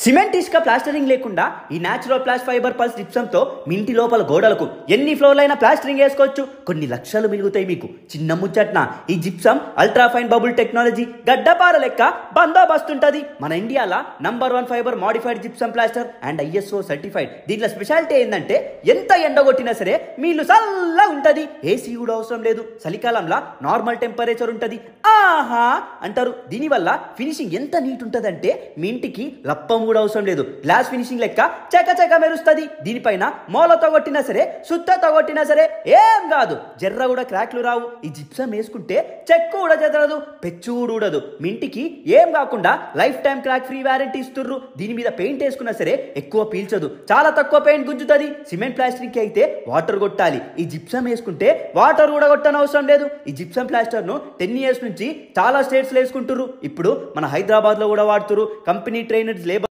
Cement ఇసుక plastering లేకుండా ఈ న్యాచురల్ ప్లాస్ట్ ఫైబర్ పల్స్ జిప్సంతో మీ ఇంటి లోపల గోడలకు ఎన్ని ఫ్లోర్లైనా ప్లాస్టరింగ్ వేసుకోవచ్చు. కొన్ని లక్షలు మిగులుతాయి మీకు. చిన్న ముచ్చట్న ఈ gypsum ultra fine bubble technology గడ్డపార లెక్క బందోబస్తు ఉంటుంది. మన ఇండియాలో #1 fibre modified gypsum plaster and ISO certified. దీంట్లో స్పెషాలిటీ ఏంటంటే ఎంత ఎండగొట్టినా సరే మీలు చల్లగా ఉంటుంది. ఏసీ కూడా అవసరం లేదు. చలికాలంలో నార్మల్ టెంపరేచర్ ఉంటుంది. ఆహా అంటారు. దీనివల్ల ఫినిషింగ్ ఎంత నీట్ ఉంటుందంటే మీ ఇంటికి లప్పం కూడా అవసరం లేదు. గ్లాస్ ఫినిషింగ్ లెక్క చక మెరుస్తుంది. దీనిపైన మూలతో కొట్టినా సరే సుత్తతో కొట్టినా సరే ఏం కాదు. జర్ర కూడా క్రాక్లు రావు. ఈ జిప్సం వేసుకుంటే చెక్కు కూడా చెదరదు, పెచ్చు ఊడదు. మీ ఇంటికి ఏం కాకుండా lifetime crack free warranty ఇస్తుర్రు. దీని మీద పెయింట్ వేసుకున్నా సరే ఎక్కువ పీల్చదు, చాలా తక్కువ పెయింట్ గుంజుతుంది. సిమెంట్ ప్లాస్టరింగ్ కి అయితే వాటర్ కొట్టాలి. ఈ జిప్సం వేసుకుంటే వాటర్ కూడా కొట్టని అవసరం లేదు. ఈ జిప్సం ప్లాస్టర్ ను 10 years నుంచి చాలా స్టేట్స్ వేసుకుంటున్నారు. ఇప్పుడు మన హైదరాబాద్ లో కూడా వాడుతున్నారు. Company trainers labour